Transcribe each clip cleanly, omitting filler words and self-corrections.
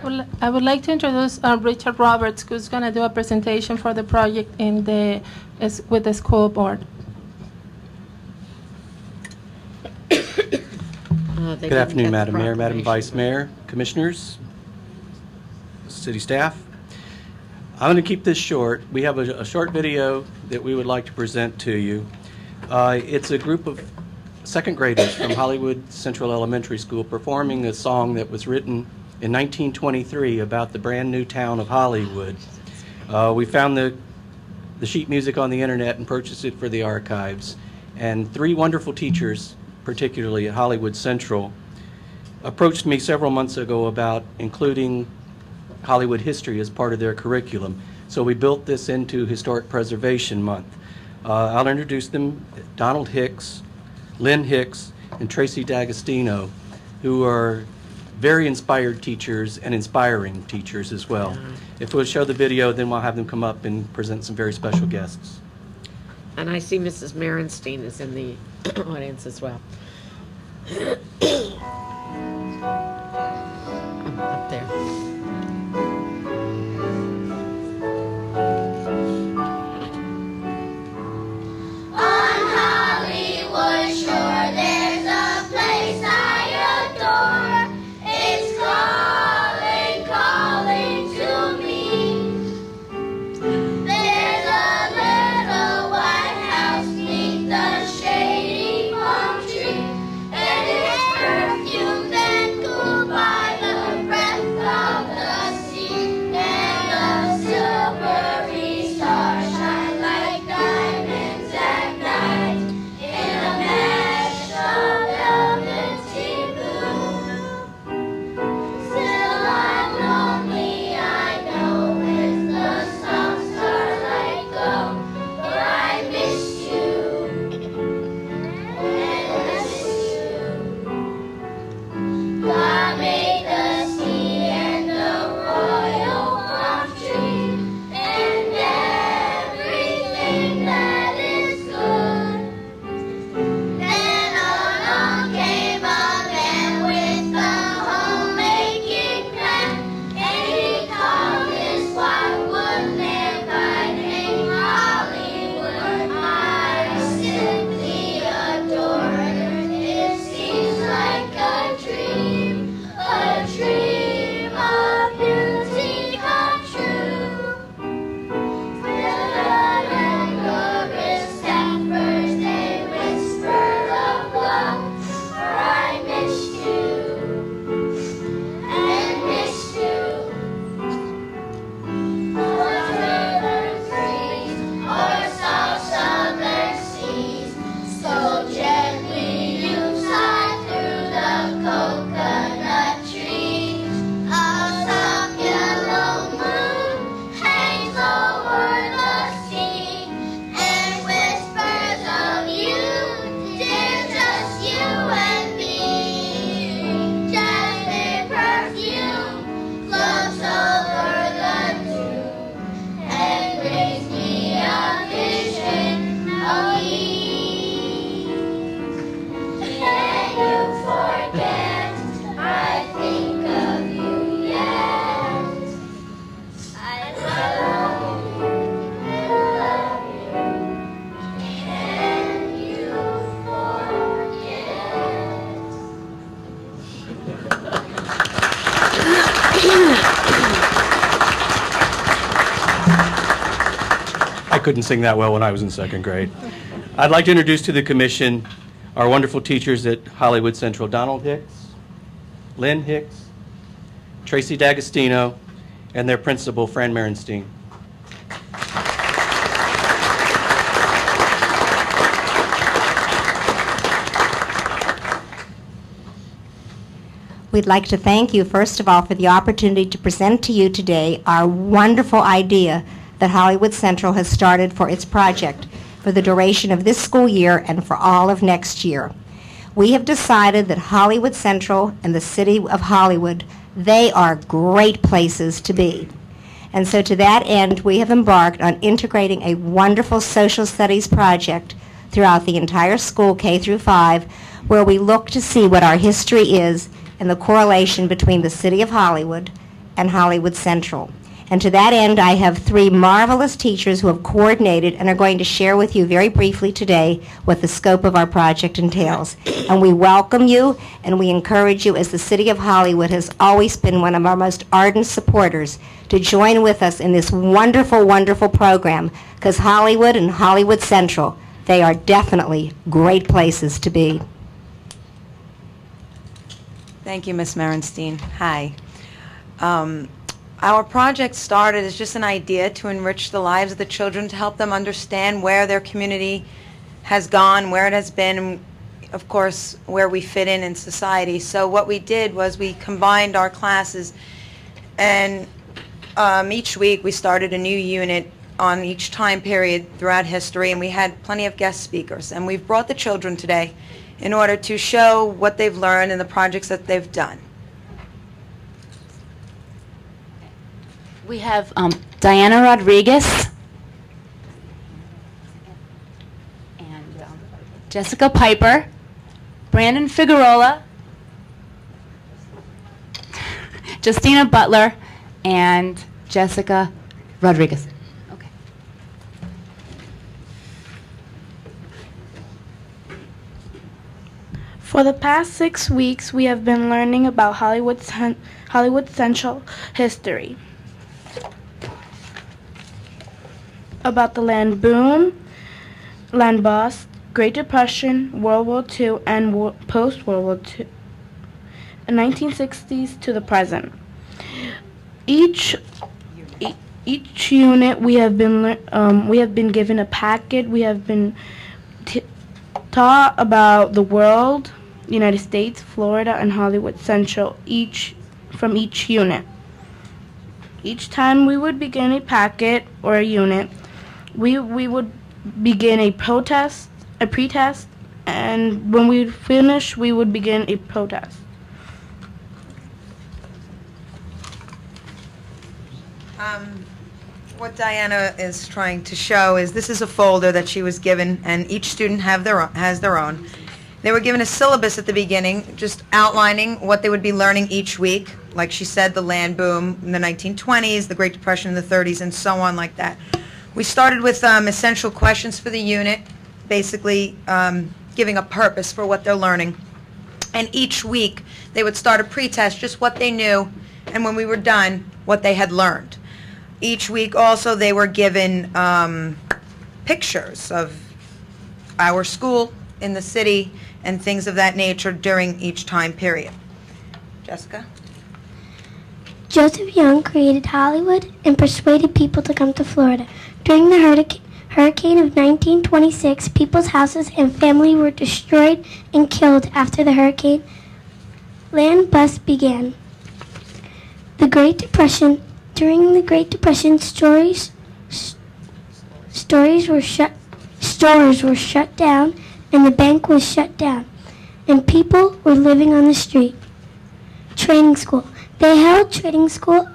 Well, I would like to introduce Richard Roberts, who's going to do a presentation for the project with the school board. Good afternoon, Madam Mayor, Madam Vice Mayor, Commissioners, City staff. I'm going to keep this short. We have a short video that we would like to present to you. It's a group of second graders from Hollywood Central Elementary School performing a song that was written in 1923 about the brand new town of Hollywood. We found the sheet music on the internet and purchased it for the archives. And three wonderful teachers, particularly at Hollywood Central, approached me several months ago about including Hollywood history as part of their curriculum. So we built this into Historic Preservation Month. I'll introduce them: Donald Hicks, Lynn Hicks, and Tracy D'Agostino, who are very inspired teachers and inspiring teachers as well. If we'll show the video, then we'll have them come up and present some very special guests. And I see Mrs. Merenstein is in the audience as well. Up there. On Hollywood shore, there's a place I adore. It's calling, calling to me. There's a little white house neath the shady palm tree, and it's perfumed and cooled by the breath of the sea, and the silvery stars shine like diamonds at night in a mesh of velvety blue. Still I'm lonely, I know, with the soft starlight glow, for I miss you, and I miss you. God made the sea and the royal palm tree, and everything that is good. Then along came a man with a homemaking plan, and he called his wildwood land by name Hollywood. I simply adore it. It seems like a dream of beauty come true. Glamorous staffers, they whisper of love, for I miss you, and miss you. O'er rivers breeze, o'er soft southern seas, so gently you sigh through the coconut trees. A soft yellow moon hangs over the sea, and whispers of you, dear, just you and me. Jasmine perfume floats over the dew, and brings me a vision of ease. Can you forget? I think of you yet. I love you, Can you forget? I couldn't sing that well when I was in second grade. I'd like to introduce to the commission our wonderful teachers at Hollywood Central: Donald Hicks, Lynn Hicks, Tracy D'Agostino, and their principal, Fran Merenstein. We'd like to thank you, first of all, for the opportunity to present to you today our wonderful idea that Hollywood Central has started for its project for the duration of this school year and for all of next year. We have decided that Hollywood Central and the city of Hollywood, they are great places to be. And so to that end, we have embarked on integrating a wonderful social studies project throughout the entire school, K through 5, where we look to see what our history is and the correlation between the city of Hollywood and Hollywood Central. And to that end, I have 3 marvelous teachers who have coordinated and are going to share with you very briefly today what the scope of our project entails. And we welcome you and we encourage you, as the City of Hollywood has always been one of our most ardent supporters, to join with us in this wonderful, wonderful program, because Hollywood and Hollywood Central, they are definitely great places to be. Thank you, Ms. Merenstein. Hi. Our project started as just an idea to enrich the lives of the children, to help them understand where their community has gone, where it has been, and of course, where we fit in society. So what we did was we combined our classes, and each week we started a new unit on each time period throughout history, and we had plenty of guest speakers. And we've brought the children today in order to show what they've learned and the projects that they've done. We have Diana Rodriguez and Jessica Piper, Brandon Figueroa, Justina Butler, and Jessica Rodriguez. Okay. For the past 6 weeks, we have been learning about Hollywood Central history. About the land boom, land bust, Great Depression, World War II, and post-World War II, the 1960s to the present. Each unit we have been given a packet. We have been taught about the world, United States, Florida, and Hollywood Central, from each unit. Each time we would begin a packet or a unit, we would begin a pretest, and when we finish, we would begin a protest. What Diana is trying to show is this is a folder that she was given, and each student has their own. They were given a syllabus at the beginning, just outlining what they would be learning each week. Like she said, the land boom in the 1920s, the Great Depression in the 30s, and so on like that. We started with essential questions for the unit, basically giving a purpose for what they're learning. And each week, they would start a pretest, just what they knew, and when we were done, what they had learned. Each week, also, they were given pictures of our school in the city and things of that nature during each time period. Jessica? Joseph Young created Hollywood and persuaded people to come to Florida. During the hurricane of 1926, people's houses and family were destroyed and killed after the hurricane. Land bust began. The Great Depression. During the Great Depression, stores were shut down, and the bank was shut down, and people were living on the street. Training school. They held training school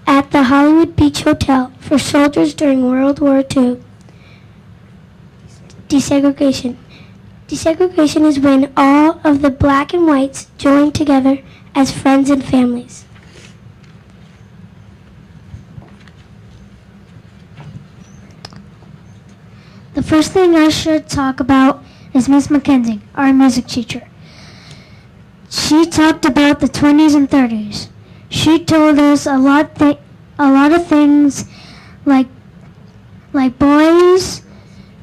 at the Hollywood Beach Hotel for soldiers during World War II. Desegregation. Desegregation is when all of the black and whites join together as friends and families. The first thing I should talk about is Miss McKenzie, our music teacher. She talked about the 20s and 30s. She told us a lot of things like boys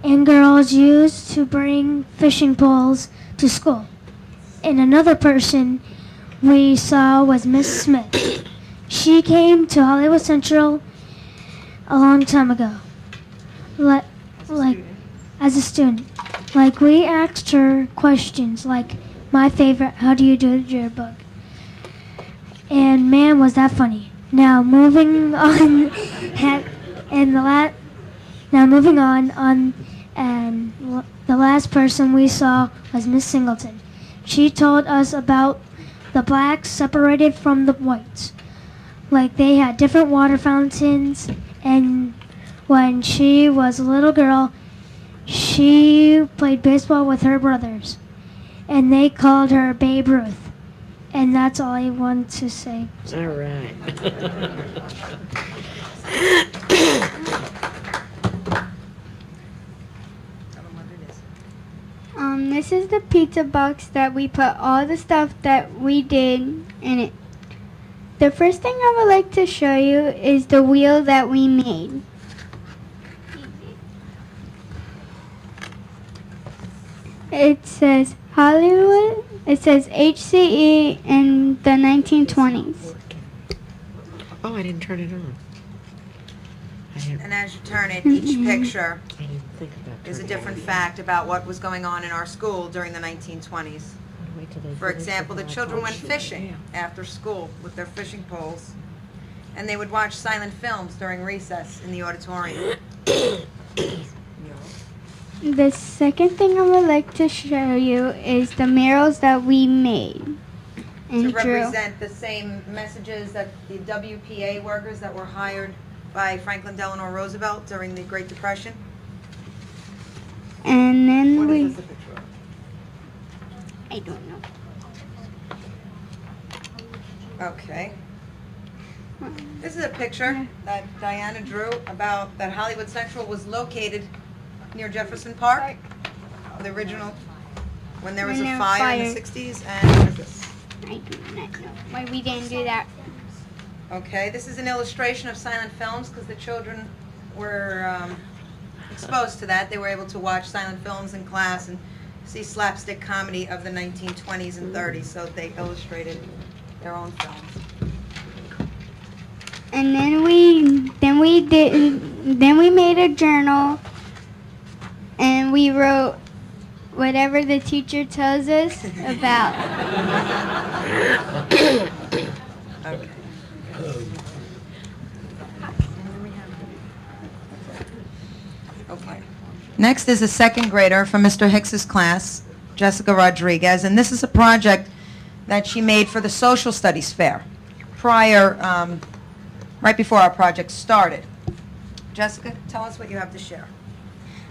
and girls used to bring fishing poles to school. And another person we saw was Miss Smith. She came to Hollywood Central a long time ago. As a student. We asked her questions like, my favorite, how do you do the yearbook? And man, was that funny. Now moving on, and the last person we saw was Miss Singleton. She told us about the blacks separated from the whites. They had different water fountains, and when she was a little girl, she played baseball with her brothers, and they called her Babe Ruth. And that's all I wanted to say. All right. This is the pizza box that we put all the stuff that we did in it. The first thing I would like to show you is the wheel that we made. It says Hollywood, it says HCE in the 1920s. Oh, I didn't turn it on. And as you turn it, each picture I didn't think about is a turning it different on. fact about what was going on in our school during the 1920s. Wait till they For finish example, the with children went iPod. fishing after school with their fishing poles, and they would watch silent films during recess in the auditorium. The second thing I would like to show you is the murals that we made To and drew. represent the same messages that the WPA workers that were hired by Franklin Delano Roosevelt during the Great Depression. And then What we, is this a picture of? I don't know. Okay. This is a picture that Diana drew about that Hollywood Central was located near Jefferson Park. The original, when there was When a there was fire in fire. the 60s. And what is this? I do not know why we didn't do that. Okay, this is an illustration of silent films because the children were exposed to that. They were able to watch silent films in class and see slapstick comedy of the 1920s and 30s, so they illustrated their own films. And then we made a journal and we wrote whatever the teacher tells us about. Okay. Okay. Next is a second grader from Mr. Hicks's class, Jessica Rodriguez, and this is a project that she made for the social studies fair right before our project started. Jessica, tell us what you have to share.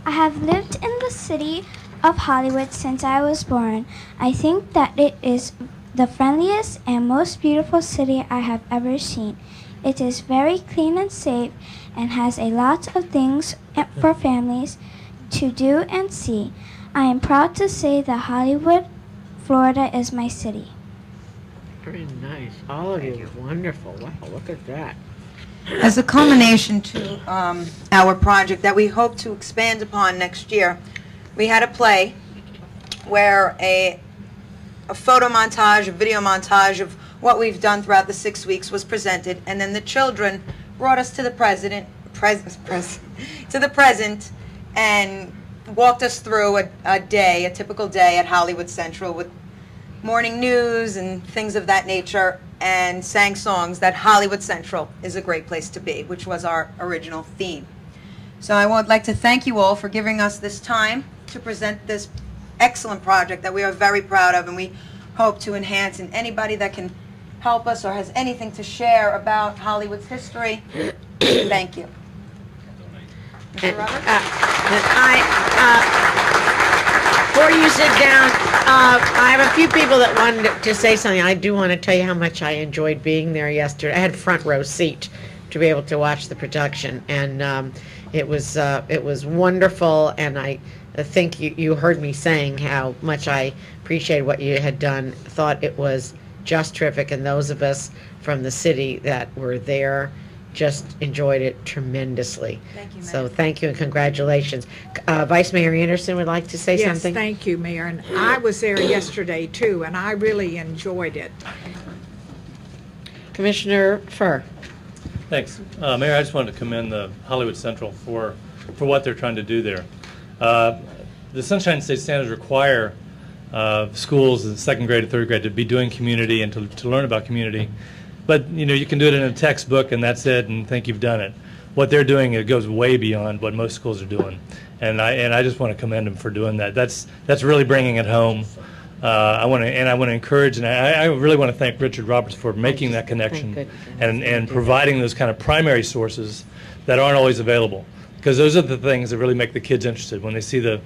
I have lived in the city of Hollywood since I was born. I think that it is the friendliest and most beautiful city I have ever seen. It is very clean and safe and has a lot of things for families to do and see. I am proud to say that Hollywood, Florida is my city. Very nice. All of you, wonderful. Wow, look at that. As a culmination to our project that we hope to expand upon next year, we had a play where a photo montage, a video montage of what we've done throughout the 6 weeks was presented, and then the children brought us to the present, and walked us through a typical day at Hollywood Central with morning news and things of that nature, and sang songs that Hollywood Central is a great place to be, which was our original theme. So I would like to thank you all for giving us this time to present this excellent project that we are very proud of, and we hope to enhance. And anybody that can help us or has anything to share about Hollywood's history, thank you. Mr. Roberts? Before you sit down, I have a few people that wanted to say something. I do want to tell you how much I enjoyed being there yesterday. I had front row seat to be able to watch the production, and it was wonderful. And I think you heard me saying how much I appreciated what you had done. Thought it was just terrific, and those of us from the city that were there just enjoyed it tremendously. Thank you, Mayor. So thank you and congratulations. Vice Mayor Anderson would like to say something. Yes, thank you, Mayor. And I was there yesterday, too, and I really enjoyed it. Commissioner Furr. Thanks. Mayor, I just wanted to commend the Hollywood Central for what they're trying to do there. The Sunshine State Standards require schools in second grade and third grade to be doing community and to learn about community. But, you can do it in a textbook and that's it and think you've done it. What they're doing, it goes way beyond what most schools are doing. And I just want to commend them for doing that. That's really bringing it home. I want to encourage, and I really want to thank Richard Roberts for making that connection and providing those kind of primary sources that aren't always available. Because those are the things that really make the kids interested when they see the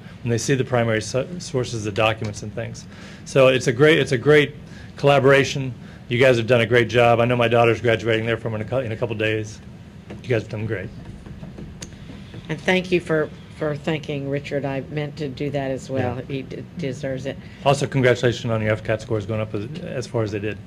primary sources, the documents and things. So it's a great collaboration. You guys have done a great job. I know my daughter's graduating there from in a couple days. You guys have done great. And thank you for thanking Richard. I meant to do that as well. Yeah. He deserves it. Also, congratulations on your FCAT scores going up as far as they did.